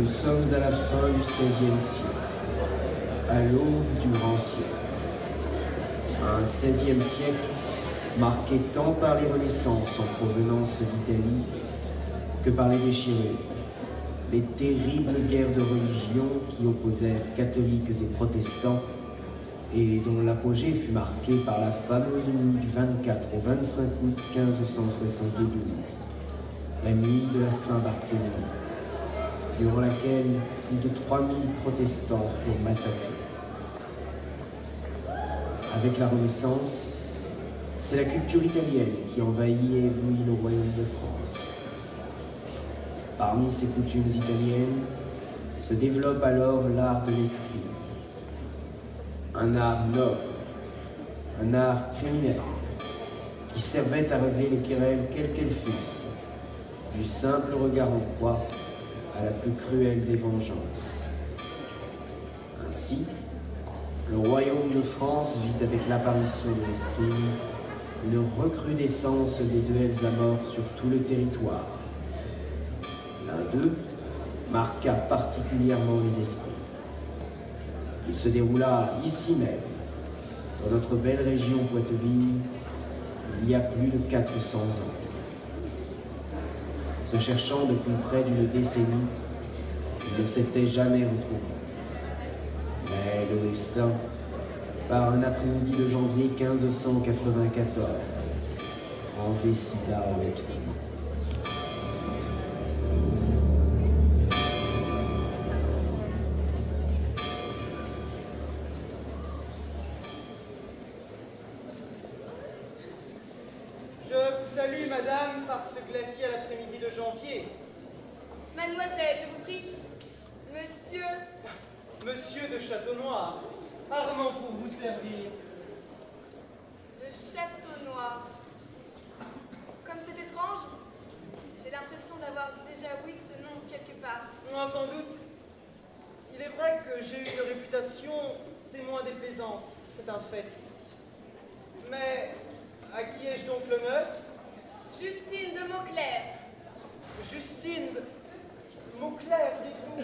Nous sommes à la fin du XVIe siècle, à l'aube du grand siècle. Un XVIe siècle marqué tant par les renaissances en provenance d'Italie que par les déchirures, les terribles guerres de religion qui opposèrent catholiques et protestants et dont l'apogée fut marquée par la fameuse nuit du 24 au 25 août 1572, la nuit de la Saint-Barthélemy, durant laquelle plus de 3000 protestants furent massacrés. Avec la Renaissance, c'est la culture italienne qui envahit et éblouit le royaume de France. Parmi ces coutumes italiennes se développe alors l'art de l'escrime, un art noble, un art criminel, qui servait à régler les querelles quelles qu'elles fussent, du simple regard en croix à la plus cruelle des vengeances. Ainsi, le royaume de France vit avec l'apparition de l'escrime une recrudescence des duels à mort sur tout le territoire. L'un d'eux marqua particulièrement les esprits. Il se déroula ici même, dans notre belle région poitevine, il y a plus de 400 ans. Se cherchant depuis près d'une décennie, il ne s'était jamais retrouvé. Mais le destin, par un après-midi de janvier 1594, en décida autrement. Salut, madame, par ce glacial après-midi de janvier. Mademoiselle, je vous prie. Monsieur... Monsieur de Château-Noir, Armand pour vous servir. De Château-Noir. Comme c'est étrange, j'ai l'impression d'avoir déjà ouï ce nom quelque part. Non, sans doute. Il est vrai que j'ai eu une réputation témoin déplaisante, c'est un fait. Mais à qui ai-je donc l'honneur? Justine de Mauclair. Justine de Mauclair, dites-vous.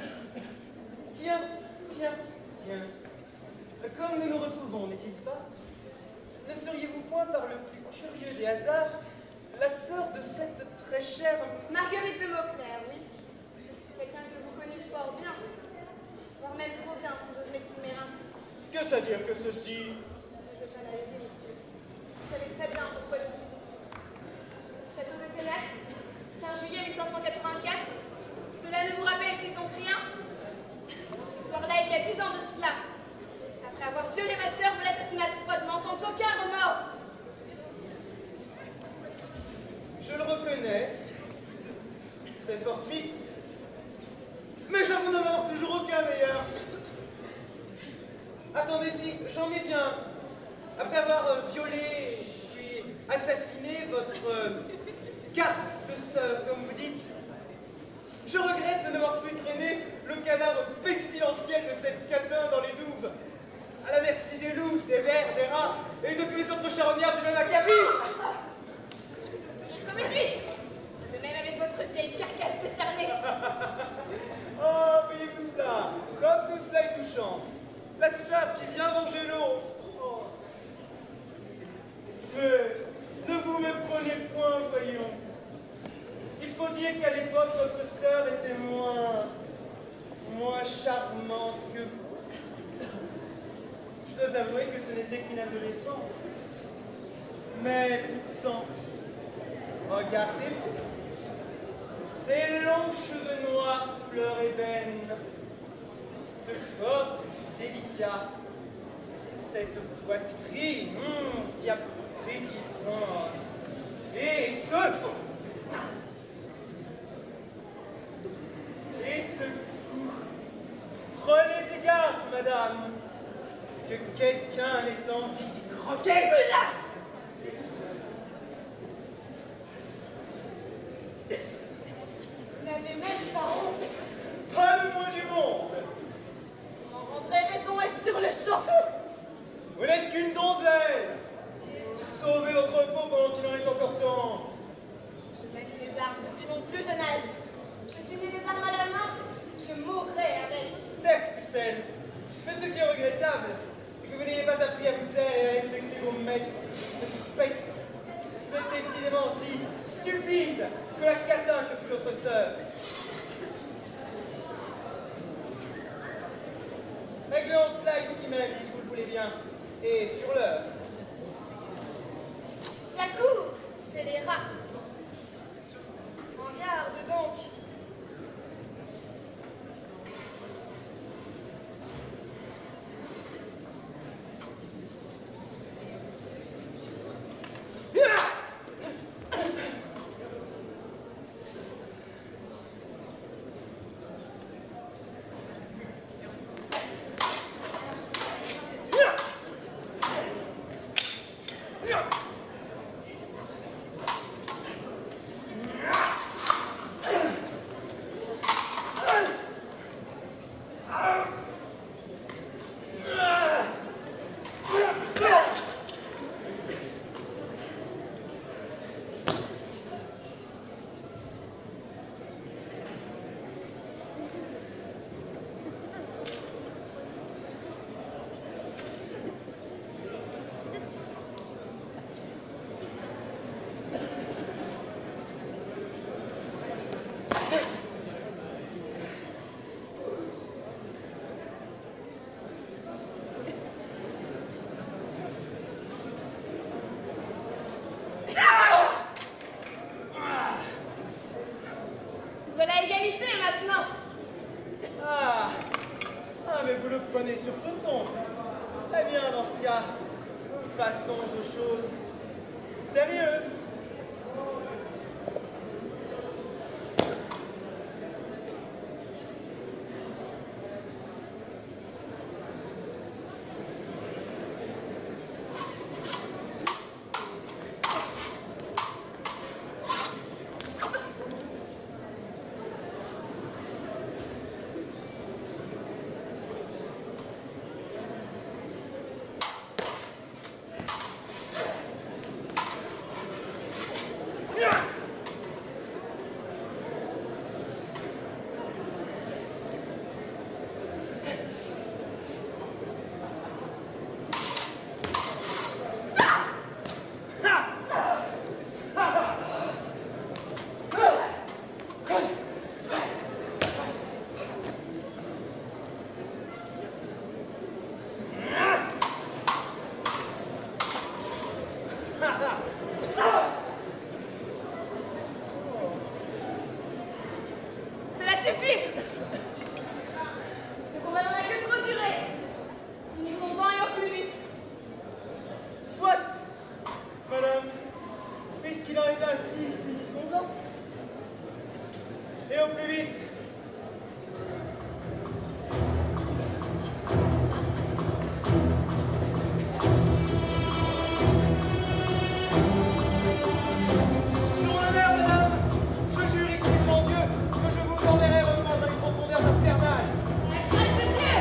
Tiens. Comme nous nous retrouvons, n'est-il pas? Ne seriez-vous point, par le plus curieux des hasards, la sœur de cette très chère... Marguerite de Mauclair, oui. Quelqu'un que vous connaissez fort bien. Voire même trop bien, si j'ose m'exprimer ainsi. Qu'est-ce à dire que ceci? Je vais pas la laisser, monsieur. Vous savez très bien pourquoi je suis ici. Château de Ténèbres, 15 juillet 1584. Cela ne vous rappelle-t-il donc rien? Ce soir-là, il y a 10 ans de cela. Après avoir violé ma sœur, vous l'assassinâtes froidement, sans aucun remords. Je le reconnais. C'est fort triste. Mais j'avoue n'en avoir toujours aucun d'ailleurs. Attendez, si, j'en ai bien. Après avoir violé, puis assassiné votre caste sœur, comme vous dites, je regrette de n'avoir pu traîner le cadavre pestilentiel de cette catin dans les douves, à la merci des loups, des vers, des rats et de tous les autres charognards du même acabit. Comme une huître. De même avec votre vieille carcasse décharnée. Oh, voyez-vous cela, comme tout cela est touchant. La sœur qui vient venger l'autre. Oh. Mais ne vous méprenez point, voyons. Il faut dire qu'à l'époque, votre sœur était moins charmante que vous. Je dois avouer que ce n'était qu'une adolescente. Mais pourtant, regardez-vous. Ces longs cheveux noirs couleur ébène, ce corps si délicat, cette poitrine si appétissante, et ce cou. Prenez garde, madame, que quelqu'un ait envie d'y croquer. Vous n'avez même pas honte. Pas le moins du monde. Vous m'en rendrez raison et sur le champ. Vous n'êtes qu'une donzelle. Sauvez votre peau pendant qu'il en est encore temps. Je manie les armes depuis mon plus jeune âge. Je suis née des armes à la main. Je mourrai facile que la catin que fut notre sœur. Réglons cela ici même, si vous le voulez bien, et sur l'heure. J'accours, c'est les rats. En garde donc. Voilà égalité maintenant. Ah, mais vous le prenez sur ce ton. Eh bien, dans ce cas, passons aux choses sérieuses. Cela suffit. Ce combat n'en a que trop duré. Finissons-en et au plus vite. Soit, madame, puisqu'il en est ainsi, finissons-en. Et au plus vite. Sur mon honneur, madame, je jure ici devant Dieu que je vous enverrai rejoindre dans les profondeurs infernales. La grâce de Dieu.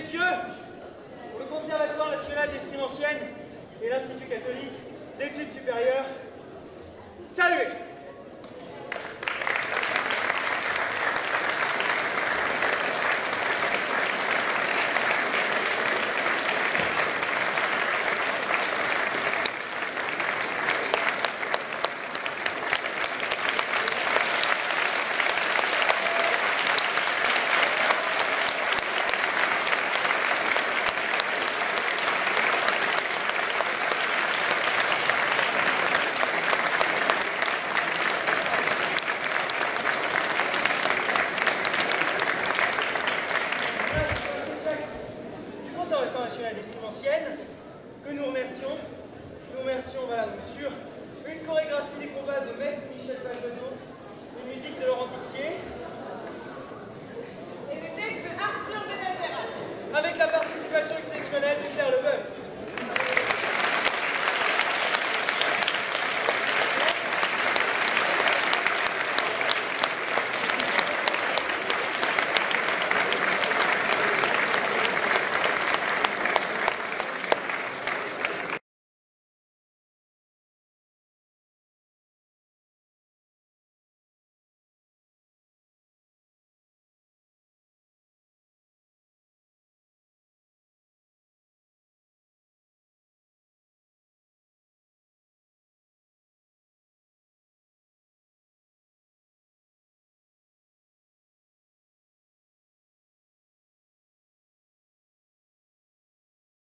messieurs, pour le Conservatoire national d'Escrime ancienne et l'Institut catholique d'études supérieures, saluez!